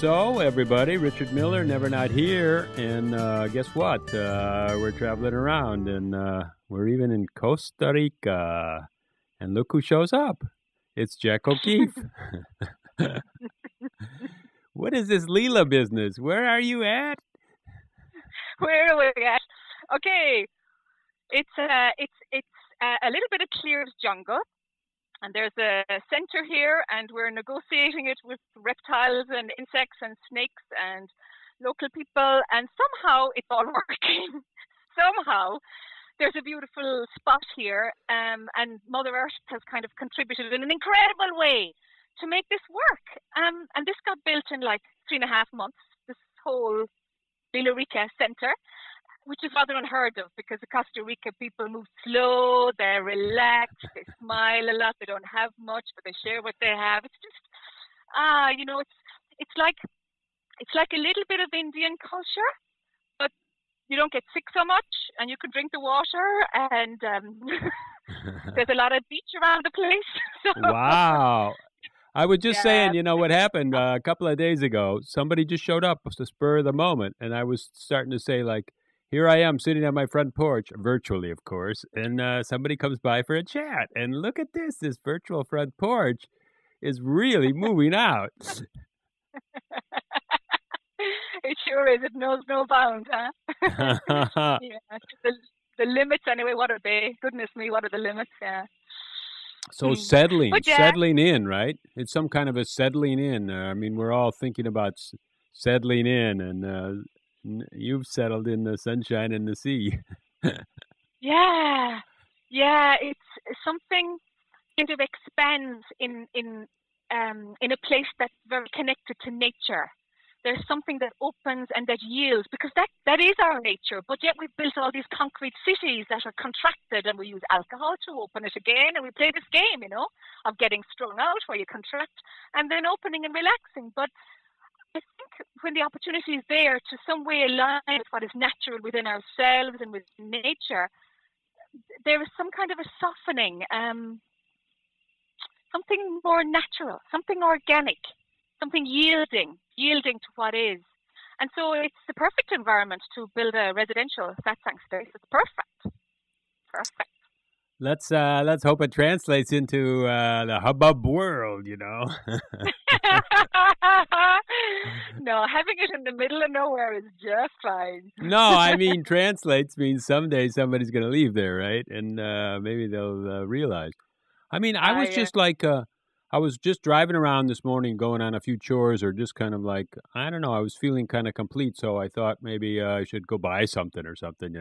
So, everybody, Richard Miller, Never Not Here, and guess what? We're traveling around, and we're even in Costa Rica. And look who shows up. It's Jac O'Keeffe. What is this Leela business? Where are you at? Where are we at? Okay, it's a little bit of cleared jungle. And there's a center here, and we're negotiating it with reptiles and insects and snakes and local people. And somehow it's all working. Somehow there's a beautiful spot here, and Mother Earth has kind of contributed in an incredible way to make this work. And this got built in like 3.5 months, this whole Leela Rica center, which is rather unheard of because the Costa Rica people move slow, they're relaxed, they smile a lot, they don't have much, but they share what they have. It's just, it's like a little bit of Indian culture, but you don't get sick so much, and you can drink the water, and there's a lot of beach around the place. So, wow. I was just saying, what happened a couple of days ago, somebody just showed up to spur of the moment, and I was starting to say, like, here I am sitting on my front porch, virtually, of course, and somebody comes by for a chat. And look at this virtual front porch is really moving out. It sure is. It knows no bounds, huh? The limits, anyway, what are they? Goodness me, what are the limits? Yeah. So settling in, right? It's some kind of a settling in. I mean, we're all thinking about settling in, and you've settled in the sunshine and the sea. Yeah. It's something kind of expands in a place that's very connected to nature. There's something that opens and that yields, because that is our nature. But yet we've built all these concrete cities that are contracted, and we use alcohol to open it again, and we play this game, of getting strung out where you contract and then opening and relaxing. But I think when the opportunity is there to some way align with what is natural within ourselves and with nature, there is some kind of a softening, something more natural, something organic, something yielding to what is. And so it's the perfect environment to build a residential satsang space. It's perfect. Let's hope it translates into the hubbub world, No, having it in the middle of nowhere is just fine. No, I mean, translates means someday somebody's going to leave there, right? And maybe they'll realize. I mean, I was just like, I was just driving around this morning going on a few chores, or just kind of like, I don't know, I was feeling kind of complete. So I thought maybe I should go buy something or something,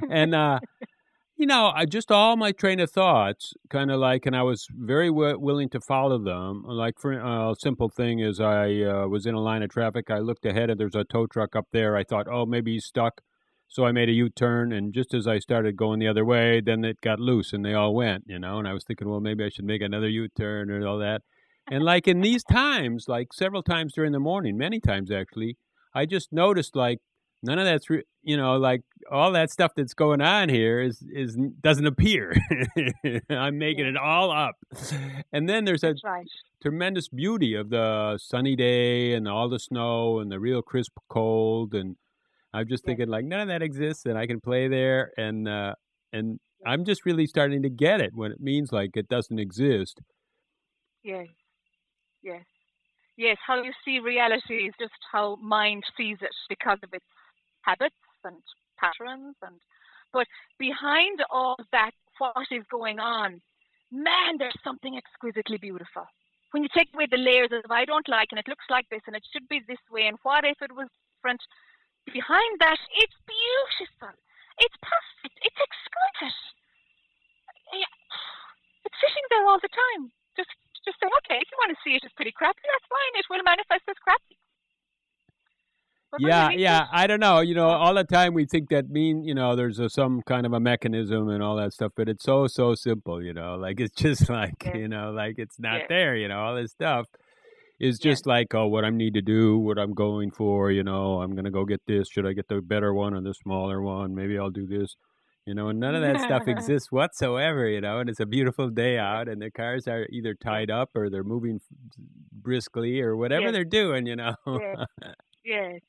And, I just all my train of thoughts, kind of like, and I was very willing to follow them. Like, for a simple thing is, I was in a line of traffic. I looked ahead, and there's a tow truck up there. I thought, oh, maybe he's stuck. So I made a U-turn, and just as I started going the other way, then it got loose, and they all went, And I was thinking, well, maybe I should make another U-turn or all that. And like in these times, like several times during the morning, many times actually, I just noticed like none of that's, like all that stuff that's going on here is doesn't appear. I'm making it all up. And then there's a tremendous beauty of the sunny day and all the snow and the real crisp cold. And I'm just thinking like none of that exists, and I can play there. And I'm just really starting to get it when it means like it doesn't exist. Yes. How you see reality is just how mind sees it because of its habits and patterns, but behind all that, what is going on, man, there's something exquisitely beautiful. When you take away the layers of I don't like, and it looks like this, and it should be this way, and what if it was different? Behind that, it's beautiful, it's perfect, it's exquisite. It's sitting there all the time. Just say, okay, if you want to see it as pretty crappy, that's fine. It will manifest as crappy. Yeah. I don't know. All the time we think that there's some kind of a mechanism and all that stuff, but it's so simple, like it's just like, like it's not there, all this stuff is just like, oh, what I need to do, what I'm going for, I'm going to go get this. Should I get the better one or the smaller one? Maybe I'll do this. You know, and none of that stuff exists whatsoever, you know, and it's a beautiful day out and the cars are either tied up or they're moving briskly or whatever Yes, they're doing, you know. yes, yes.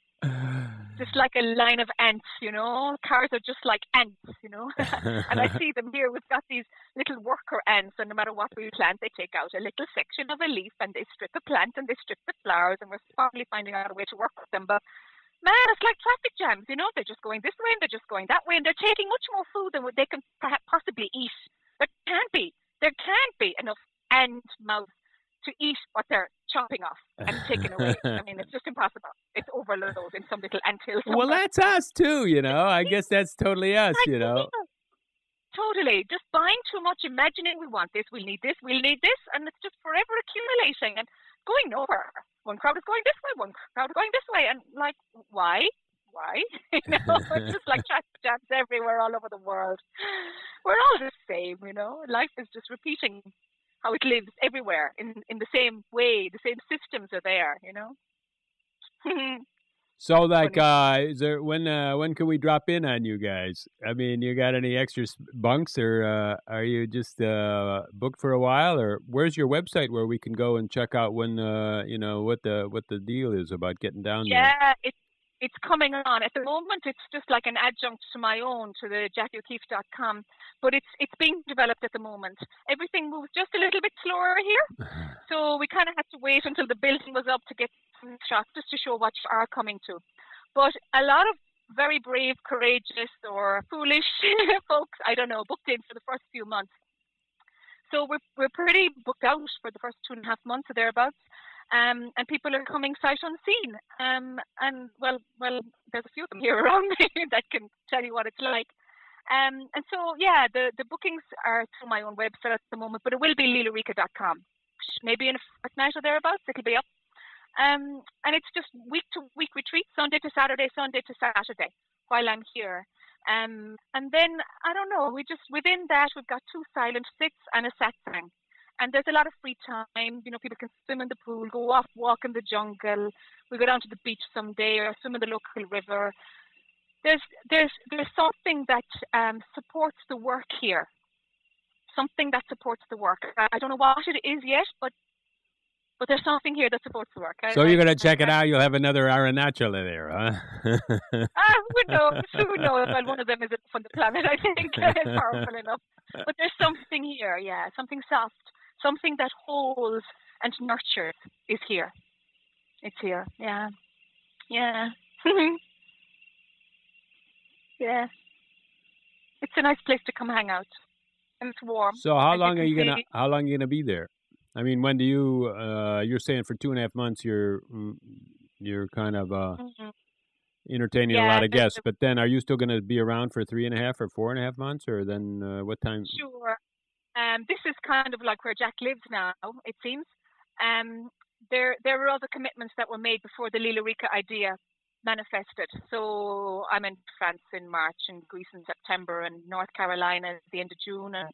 Just like a line of ants, you know. Cars are just like ants, you know. And I see them here. We've got these little worker ants, and no matter what we plant, they take out a little section of a leaf and they strip a plant and they strip the flowers, and we're probably finding out a way to work with them. But man, it's like traffic jams, you know. They're just going this way and they're just going that way, and they're taking much more food than what they can perhaps possibly eat. There can't be enough ant mouth to eat what they're chopping off and taking away. I mean, it's just impossible. It's overload in some little anthill somewhere. Well, that's us too, you know. I guess that's totally us, you know. Totally. Just buying too much, imagining we want this, we'll need this, and it's just forever accumulating and going nowhere. One crowd is going this way, one crowd is going this way, and like, why? You know, it's just like traffic jams everywhere all over the world. We're all the same, you know. Life is just repeating how it lives everywhere in the same way. The same systems are there, you know. So, like, is there when can we drop in on you guys? I mean, you got any extra bunks, or are you just booked for a while, or where's your website where we can go and check out when you know what the deal is about getting down there? Yeah, it's coming on. At the moment, it's just like an adjunct to my own, to the JacO'Keeffe.com, but it's being developed at the moment. Everything moves just a little bit slower here, so we kind of had to wait until the building was up to get some shots just to show what you are coming to. But a lot of very brave, courageous, or foolish folks, I don't know, booked in for the first few months. So we're pretty booked out for the first 2.5 months or thereabouts. And people are coming sight unseen. And well, there's a few of them here around me that can tell you what it's like. And so, yeah, the bookings are through my own website at the moment, but it will be leelarica.com. Maybe in a fortnight or thereabouts, it'll be up. And it's just week-to-week retreat, Sunday to Saturday while I'm here. And then, I don't know, within that, we've got 2 silent sits and a satsang. And there's a lot of free time. You know, people can swim in the pool, go off, walk in the jungle. We go down to the beach someday or swim in the local river. There's something that supports the work here. Something that supports the work. I don't know what it is yet, but there's something here that supports the work. So you're going to check it out. You'll have another Aranachala there, huh? Who knows? Well, one of them is from the planet, I think. It's powerful enough. But there's something here, yeah. Something soft. Something that holds and nurtures is here. It's here, yeah. Yeah. Yeah. It's a nice place to come hang out. And it's warm. So how long are you gonna be there? I mean, when do you you're saying for 2.5 months you're kind of entertaining a lot of guests, but then are you still going to be around for 3.5 or 4.5 months, or then what time? Sure. This is kind of like where Jac lives now, it seems. There were other commitments that were made before the Leela Rica idea manifested. So I'm in France in March, and Greece in September, and North Carolina at the end of June, and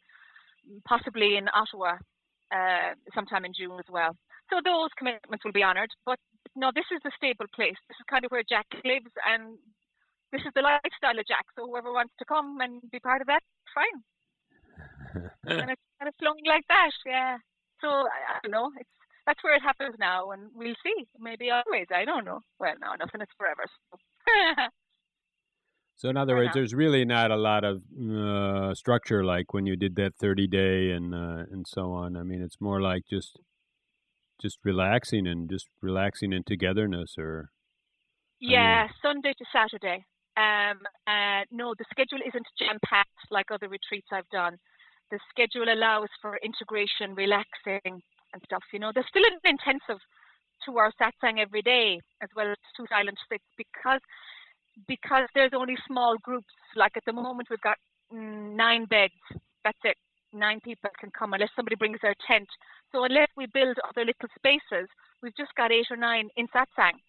possibly in Ottawa sometime in June as well. So those commitments will be honoured. But no, this is the stable place. This is kind of where Jac lives, and this is the lifestyle of Jac. So whoever wants to come and be part of that, fine. And it's kind of flowing like that, yeah. So I don't know. That's where it happens now, and we'll see. Maybe always. I don't know. Well, no, nothing is forever. So. So in other words, there's really not a lot of structure like when you did that 30-day and so on. I mean, it's more like just relaxing and in togetherness, or. Yeah, Sunday to Saturday. No, the schedule isn't jam-packed like other retreats I've done. The schedule allows for integration, relaxing, and stuff. You know, there's still an intensive 2-hour satsang every day, as well as 2 silent sits, because there's only small groups. Like at the moment, we've got 9 beds. That's it. 9 people can come unless somebody brings their tent. So unless we build other little spaces, we've just got 8 or 9 in satsang,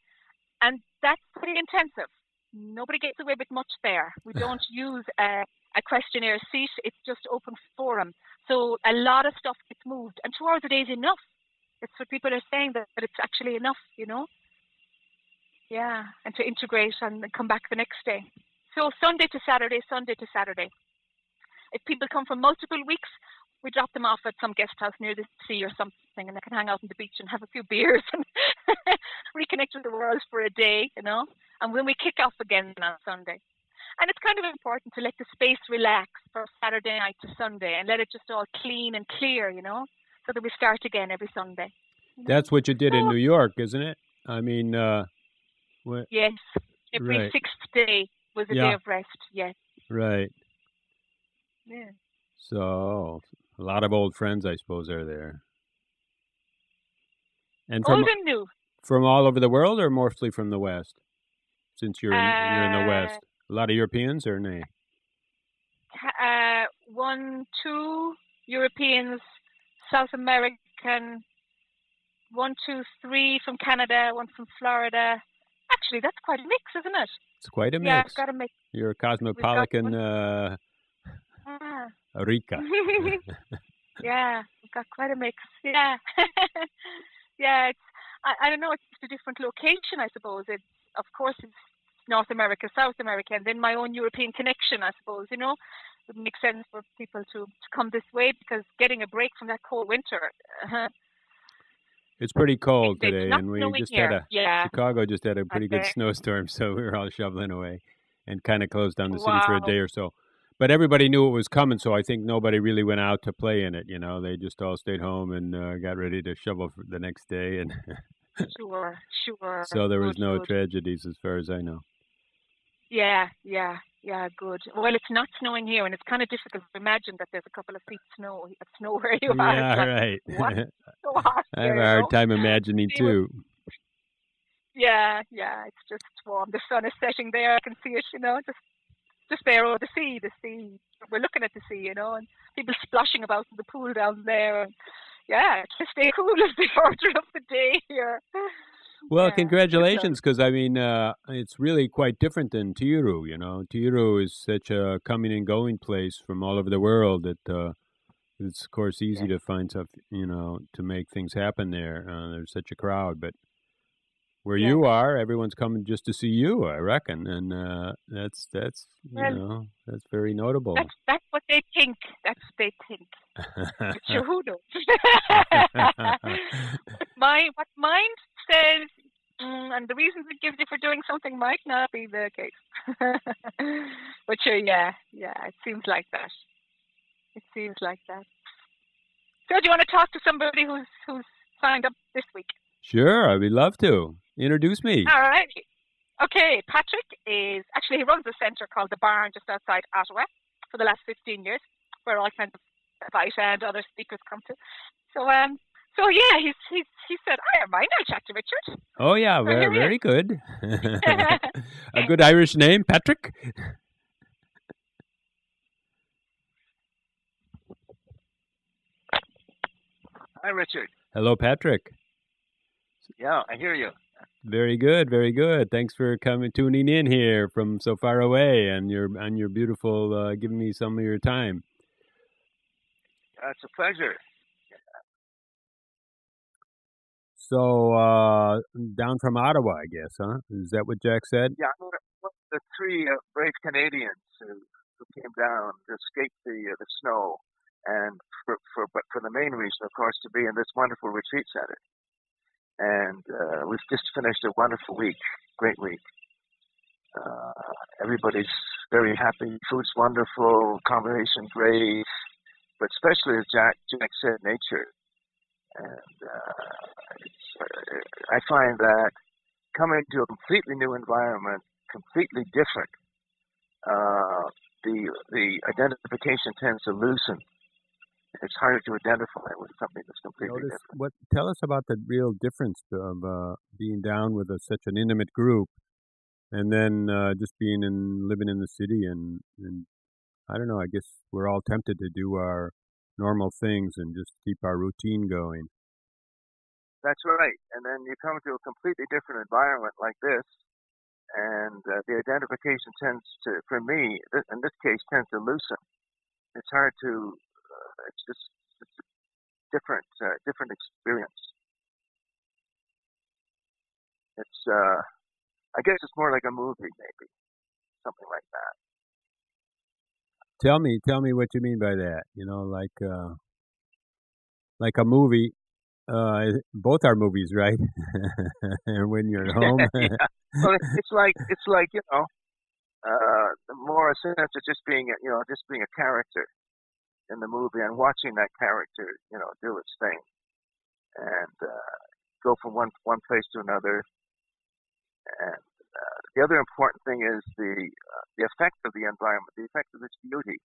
and that's pretty intensive. Nobody gets away with much there. We don't use a questionnaire seat. It's just open forum. So a lot of stuff gets moved, and 2 hours a day is enough. That's what people are saying, that it's actually enough, you know. Yeah, and to integrate and come back the next day. So Sunday to Saturday. if people come from multiple weeks, we drop them off at some guest house near the sea or something, and they can hang out on the beach and have a few beers and reconnect with the world for a day, you know. And then we kick off again on Sunday. And it's kind of important to let the space relax from Saturday night to Sunday and let it just all clean and clear, you know, so that we start again every Sunday. You know? That's what you did in New York, isn't it? I mean, yes, every sixth day was a day of rest. Yes. Right. Yeah. So a lot of old friends, I suppose, are there. And old and new. From all over the world, or mostly from the West? Since you're in the West, a lot of Europeans, or nay? 1, 2 Europeans, South American. 1, 2, 3 from Canada, 1 from Florida. Actually, that's quite a mix, isn't it? It's quite a mix. Yeah, it's got a mix. You're a cosmopolitan Rica. Yeah, we've got quite a mix. Yeah. Yeah, it's, I don't know, it's a different location, I suppose. It's, of course, it's North America, South America, and then my own European connection, I suppose, you know. It would make sense for people to come this way, because getting a break from that cold winter. It's pretty cold today, and we just had Chicago just had a pretty good snowstorm, so we were all shoveling away and kind of closed down the city for a day or so. But everybody knew it was coming, so I think nobody really went out to play in it, you know. They just all stayed home and got ready to shovel for the next day. And Sure. So there was no tragedies as far as I know. Yeah, good. Well, it's not snowing here, and it's kind of difficult to imagine that there's a couple of feet snow where you are. Yeah, right. What? So hot I have a hard time imagining, too. Yeah, it's just warm. The sun is setting there. I can see it, you know, just there over the sea. We're looking at the sea, you know, and people splashing about in the pool down there. And yeah, to stay cool is the order of the day here. Well, congratulations, because, I mean, it's really quite different than Tiru, you know. Tiru is such a coming and going place from all over the world that it's, of course, easy to find stuff, you know, to make things happen there. There's such a crowd, but where you are, everyone's coming just to see you, I reckon, and that's know, that's very notable. That's what they think. That's what they think. But sure, who knows? What mind says, and the reasons it gives you for doing something might not be the case. But sure, yeah, it seems like that. So, do you want to talk to somebody who's signed up this week? Sure, I'd love to. Introduce me. All right. Okay, Patrick he runs a centre called The Barn just outside Ottawa for the last 15 years, where all kinds of advice and other speakers come to. So yeah, he said, I don't mind, I'll chat to Richard. Oh yeah, very good. A good Irish name, Patrick. Hi, Richard. Hello, Patrick. Yeah, I hear you. Very good, very good. Thanks for tuning in here from so far away, and your beautiful, giving me some of your time. It's a pleasure. So, down from Ottawa, I guess, huh? Is that what Jack said? Yeah, I'm one of the 3 brave Canadians who came down to escape the snow, and for the main reason, of course, to be in this wonderful retreat center. And we've just finished a wonderful week, great week. Everybody's very happy. Food's wonderful, combination great, but especially as Jack said, nature. And I find that coming to a completely new environment, completely different, the identification tends to loosen. It's harder to identify with something that's completely different. Tell us about the real difference of being down with such an intimate group, and then just living in the city, and I don't know. I guess we're all tempted to do our normal things and just keep our routine going. That's right. And then you come to a completely different environment like this, and the identification tends to, for me, in this case, tends to loosen. It's hard to. It's a different experience. It's I guess it's more like a movie, maybe something like that. Tell me what you mean by that. Like a movie. Both are movies, right? And when you're at home, Yeah. Well, it's like more a sense of just being just being a character in the movie and watching that character do its thing and go from one place to another. And the other important thing is the effect of the environment, the effect of its beauty.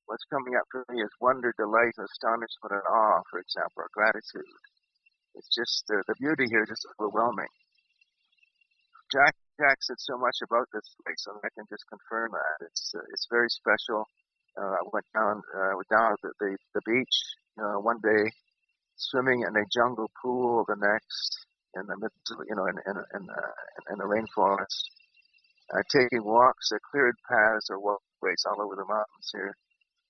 What's coming up for me is wonder, delight, astonishment, and awe, for example, or gratitude. It's just the beauty here is just overwhelming. Jack said so much about this place, and I can just confirm that it's very special. I went down at the beach one day, swimming in a jungle pool the next, in the middle, in the rainforest. Taking walks, cleared paths or walkways all over the mountains here.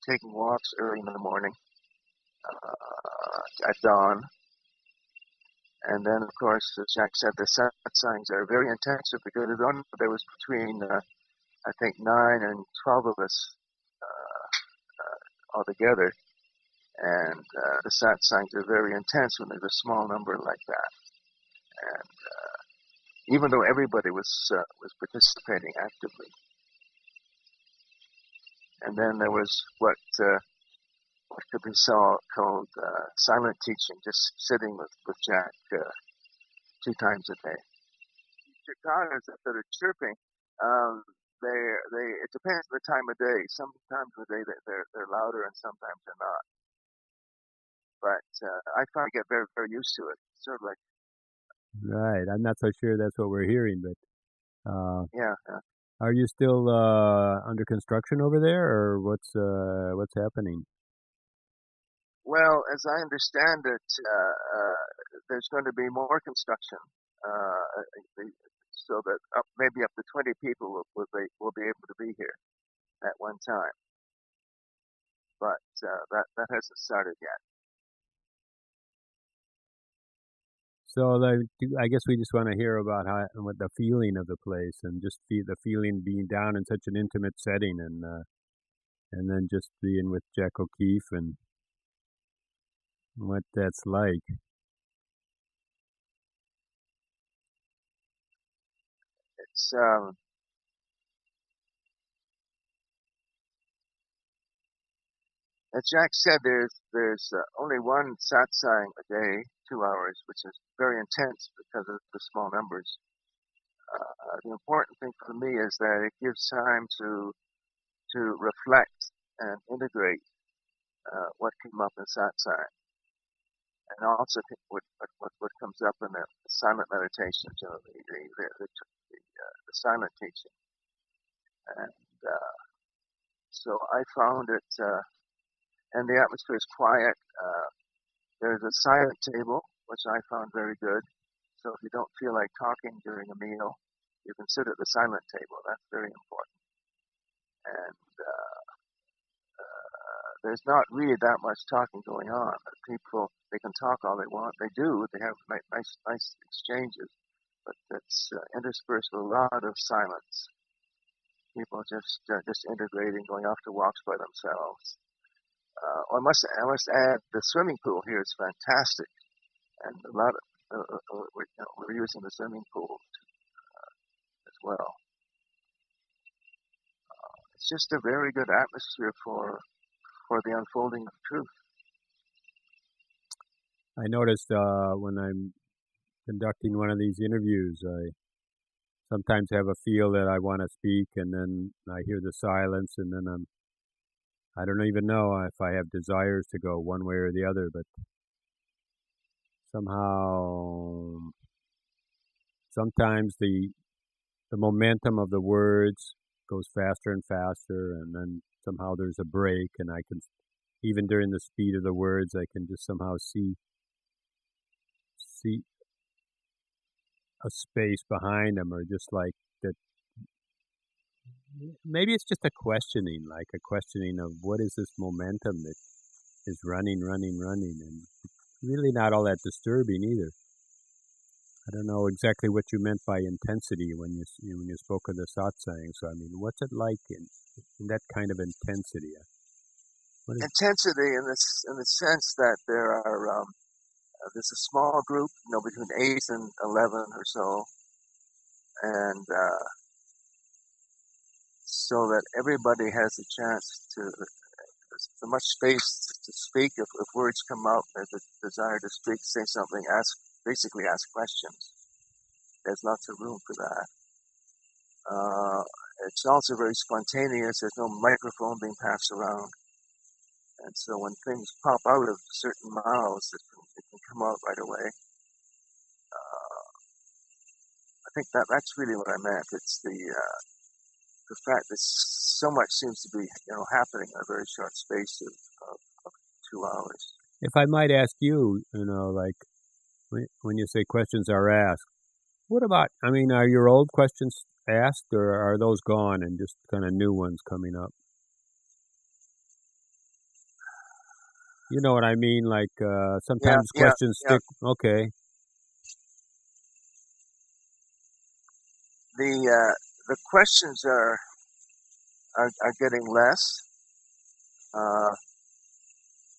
Taking walks early in the morning, at dawn. And then, of course, as Jack said, the sun signs are very intensive because there was between, I think, 9 and 12 of us altogether. And the sat signs are very intense when there's a small number like that. And even though everybody was participating actively. And then there was what could be called silent teaching, just sitting with Jack 2 times a day. Cicadas that are chirping, it depends on the time of day. Sometimes of the day they're louder, and sometimes they're not. But I finally get very, very used to it. Sort of like. Right. I'm not so sure that's what we're hearing, but Yeah. Are you still under construction over there, or what's happening? Well, as I understand it, there's going to be more construction, so that maybe up to 20 people will be able to be here at one time. But that hasn't started yet. So I guess we just want to hear about what the feeling of the place, and just the feeling being down in such an intimate setting, and then just being with Jac O'Keeffe and what that's like. It's as Jack said, there's only one satsang a day, 2 hours, which is very intense because of the small numbers. The important thing for me is that it gives time to reflect and integrate what came up in satsang, and also what comes up in the silent meditations, the silent teaching. And so I found it, and the atmosphere is quiet. There's a silent table, which I found very good. So if you don't feel like talking during a meal, you can sit at the silent table. That's very important. And there's not really that much talking going on. People, they can talk all they want. They do. They have nice exchanges, but it's interspersed with a lot of silence. People just integrating, going off to walks by themselves. I must add, the swimming pool here is fantastic, and a lot of we're using the swimming pool as well. It's just a very good atmosphere for the unfolding of truth. I noticed when I'm conducting one of these interviews, I sometimes have a feel that I want to speak, and then I hear the silence, and then I don't even know if I have desires to go one way or the other, but somehow, sometimes the momentum of the words goes faster and faster, and then somehow there's a break, and I can, even during the speed of the words, I can just somehow see a space behind them, or just like that. Maybe it's just a questioning of what is this momentum that is running, and really not all that disturbing either. I don't know exactly what you meant by intensity when you spoke of the satsang. So I mean, what's it like in that kind of intensity? Intensity in the sense that there's a small group, between 8 and 11 or so, and so that everybody has a chance to. There's so much space to speak. If words come out, there's a desire to speak, say something, basically ask questions. There's lots of room for that. It's also very spontaneous. There's no microphone being passed around. And so when things pop out of certain mouths, it can come out right away. I think that's really what I meant. It's the fact that so much seems to be happening in a very short space of 2 hours. If I might ask you, like when you say questions are asked, what about, are your old questions asked, or are those gone and just kind of new ones coming up? You know what I mean? Like sometimes questions stick. Okay. The questions are getting less.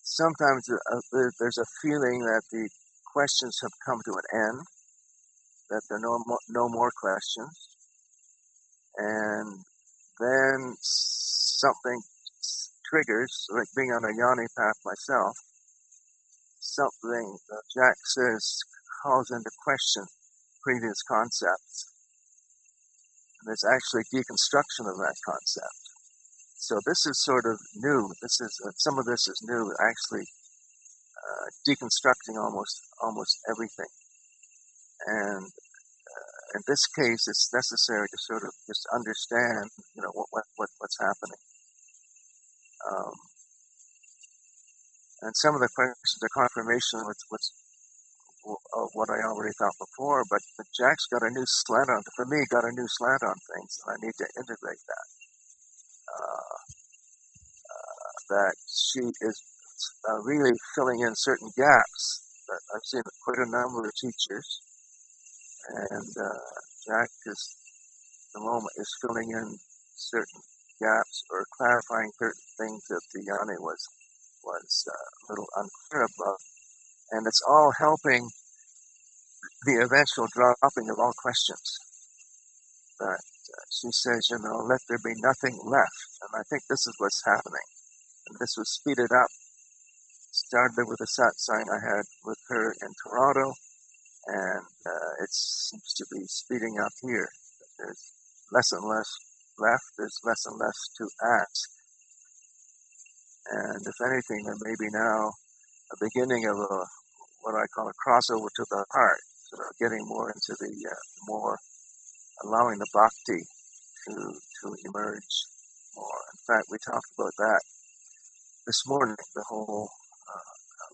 Sometimes there's a feeling that the questions have come to an end, that there are no more questions, and then something triggers, like being on a yoni path myself. Something that Jac says calls into question previous concepts. And there's actually deconstruction of that concept. So this is sort of new. Some of this is new, actually deconstructing almost everything. And in this case, it's necessary to sort of just understand, what's happening. And some of the questions are confirmation of what I already thought before, but Jac's got a new slant on things, and I need to integrate that. That she is really filling in certain gaps. That I've seen quite a number of teachers, and Jac is, at the moment, is filling in certain gaps or clarifying certain things that the yoni was a little unclear about. And it's all helping the eventual dropping of all questions. That she says, let there be nothing left. And I think this is what's happening. And this was speeded up. Started with a satsang I had with her in Toronto, and it seems to be speeding up here. There's less and less left. There's less and less to ask. And if anything, there may be now a beginning of what I call a crossover to the heart, sort of getting more into the more allowing the bhakti to emerge more. In fact, we talked about that this morning, the whole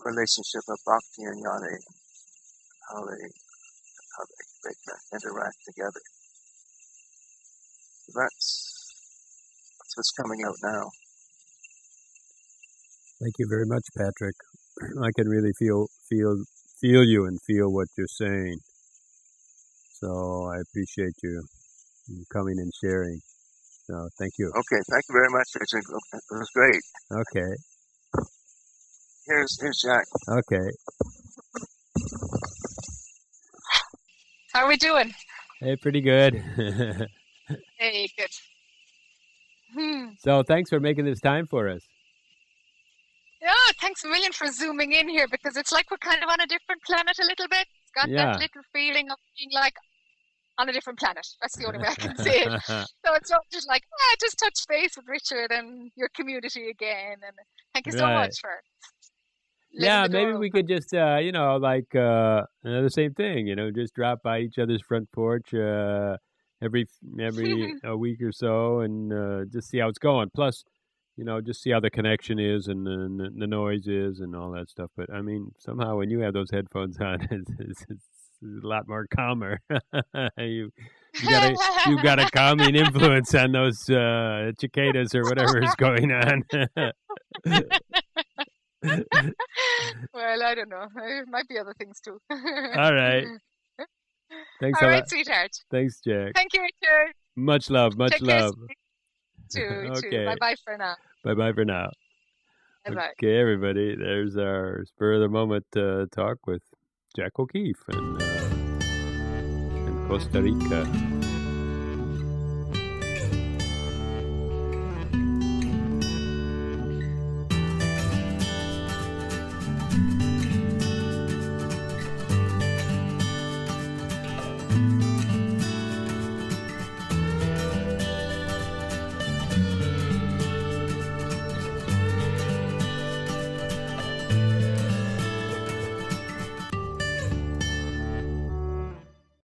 relationship of bhakti and yoni, and how they can interact together. So that's what's coming out now. Thank you very much, Patrick. I can really feel you and feel what you're saying. So I appreciate you coming and sharing. So thank you. Okay, thank you very much, Richard. It was great. Okay. Here's Jac. Okay. How are we doing? Hey, pretty good. Hey, good. So thanks for making this time for us. Yeah, thanks a million for zooming in here, because it's like we're kind of on a different planet a little bit. It's got that little feeling of being like on a different planet. That's the only way I can say it. So it's not just like, just touch base with Richard and your community again. And thank you so much for maybe we could just, the same thing, just drop by each other's front porch every a week or so and just see how it's going. Plus, just see how the connection is and the noise is and all that stuff. But I mean, somehow when you have those headphones on, it's a lot more calmer. you got a calming influence on those cicadas or whatever is going on. Well, I don't know. There might be other things too. All right. Thanks All a right, lot. sweetheart. Thanks, Jack. Thank you, Richard. Much love. Much Take care. love. Too. Bye-bye for now. Bye-bye for now. Bye-bye. Okay, everybody. There's our spur of the moment talk with Jac O'Keeffe in Costa Rica.